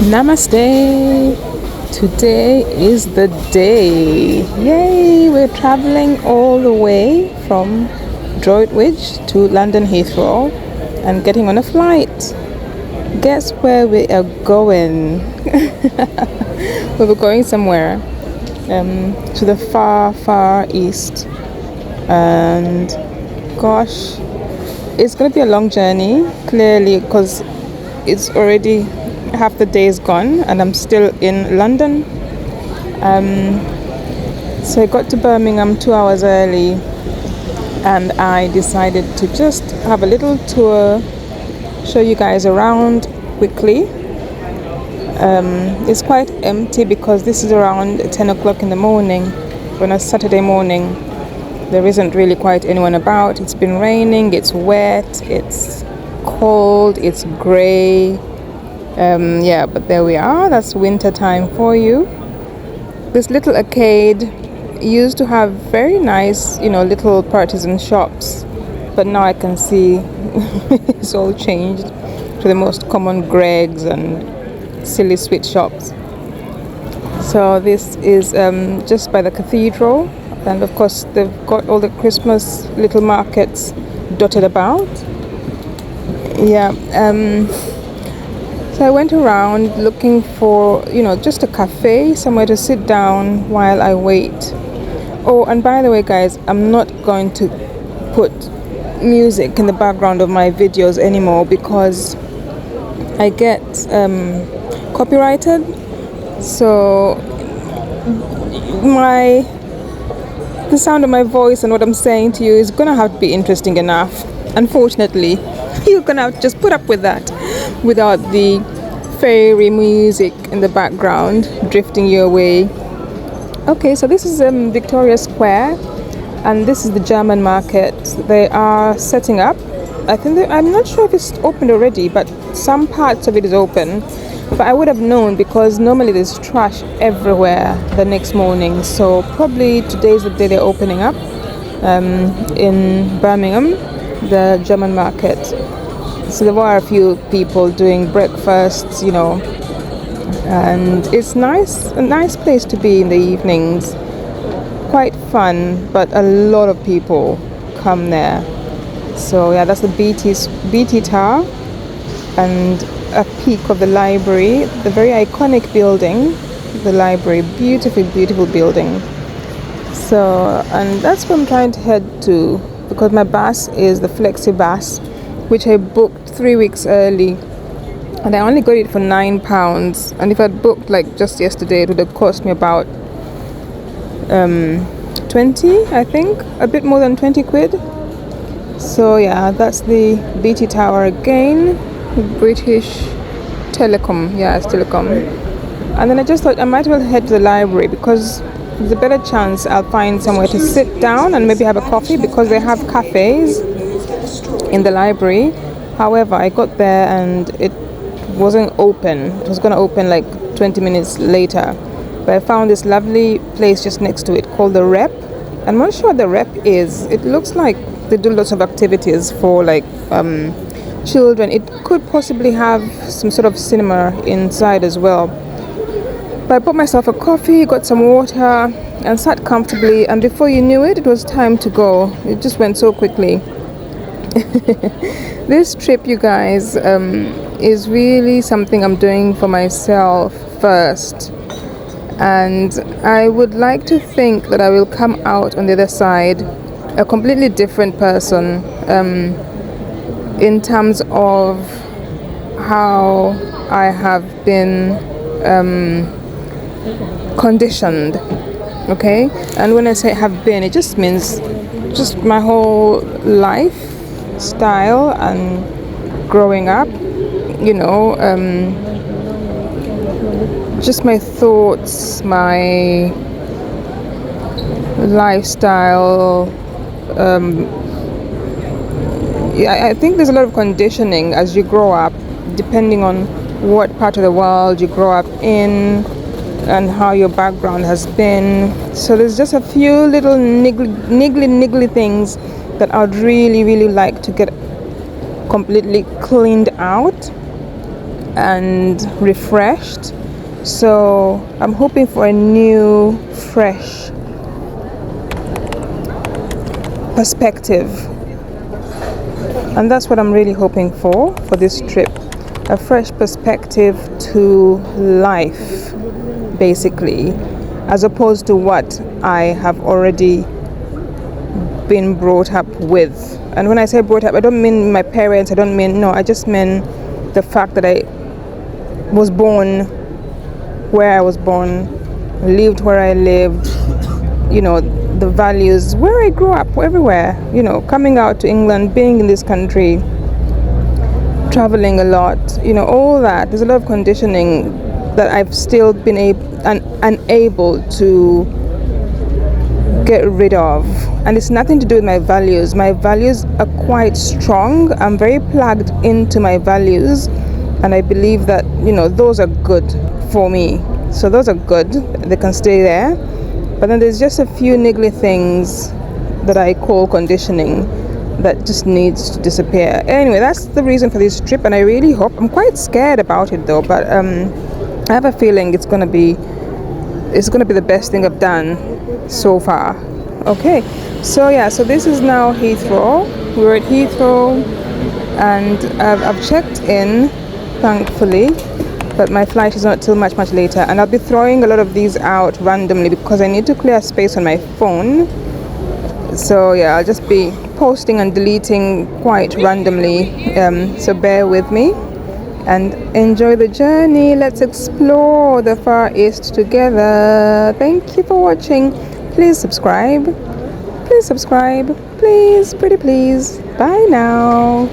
Namaste. Today is the day. Yay! We're traveling all the way from Droitwich to London Heathrow and getting on a flight. Guess where we are going? We're going somewhere to the far east, and gosh, it's going to be a long journey, clearly, because it's already half the day is gone and I'm still in London. So I got to Birmingham 2 hours early, and I decided to just have a little tour, show you guys around quickly. It's quite empty because this is around 10 o'clock in the morning. On a Saturday morning, there isn't really quite anyone about. It's been raining, it's wet, it's cold, it's grey. But there we are. That's winter time for you. This little arcade used to have very nice, little artisan shops, but now I can see it's all changed to the most common Greggs and silly sweet shops. So this is just by the cathedral, and of course they've got all the Christmas little markets dotted about. So I went around looking for, just a cafe, somewhere to sit down while I wait. Oh, and by the way, guys, I'm not going to put music in the background of my videos anymore because I get copyrighted. So the sound of my voice and what I'm saying to you is gonna have to be interesting enough. Unfortunately, you're gonna have to just put up with that without the fairy music in the background drifting you away. Okay, so this is Victoria Square, and this is the German market. They are setting up. I'm not sure if it's opened already, but some parts of it is open. But I would have known because normally there's trash everywhere the next morning. So probably today's the day they're opening up in Birmingham, the German market. So there were a few people doing breakfasts, and it's a nice place to be in the evenings. Quite fun, but a lot of people come there. So yeah, that's the BT Tower and a peek of the library, the very iconic building, the library, beautiful building. So, and that's where I'm trying to head to because my bus is the Flexi bus, which I booked 3 weeks early, and I only got it for £9. And if I'd booked like just yesterday, it would have cost me about 20, I think, a bit more than 20 quid. So yeah, that's the BT Tower again, British Telecom. Yeah, it's Telecom. And then I just thought I might as well head to the library because there's a better chance I'll find somewhere to sit down and maybe have a coffee because they have cafes in the library. However, I got there and it wasn't open. It was going to open like 20 minutes later. But I found this lovely place just next to it called the Rep. I'm not sure what the Rep is. It looks like they do lots of activities for like children. It could possibly have some sort of cinema inside as well. But I bought myself a coffee, got some water, and sat comfortably. And before you knew it, it was time to go. It just went so quickly. This trip, you guys, is really something I'm doing for myself first, and I would like to think that I will come out on the other side a completely different person in terms of how I have been conditioned. Okay, and when I say have been, it just means just my whole life style and growing up, just my thoughts, my lifestyle. I think there's a lot of conditioning as you grow up, depending on what part of the world you grow up in and how your background has been. So there's just a few little niggly things that I'd really like to get completely cleaned out and refreshed. So I'm hoping for a new, fresh perspective, and that's what I'm really hoping for this trip. A fresh perspective to life, basically, as opposed to what I have already been brought up with. And when I say brought up, I don't mean my parents, I just mean the fact that I was born where I was born, lived where I lived, the values where I grew up, everywhere, coming out to England, being in this country, traveling a lot, all that. There's a lot of conditioning that I've still been unable to get rid of, and it's nothing to do with my values. My values are quite strong. I'm very plugged into my values, and I believe that those are good for me. So those are good, they can stay there. But then there's just a few niggly things that I call conditioning that just needs to disappear. Anyway, that's the reason for this trip, and I really hope, I'm quite scared about it though, but I have a feeling it's gonna be the best thing I've done so far. Okay, so this is now Heathrow. We're at Heathrow, and I've checked in, thankfully, but my flight is not till much later, and I'll be throwing a lot of these out randomly because I need to clear space on my phone. So I'll just be posting and deleting quite randomly, so bear with me and enjoy the journey. Let's explore the Far East together. Thank you for watching. Please subscribe, please, pretty please. Bye now.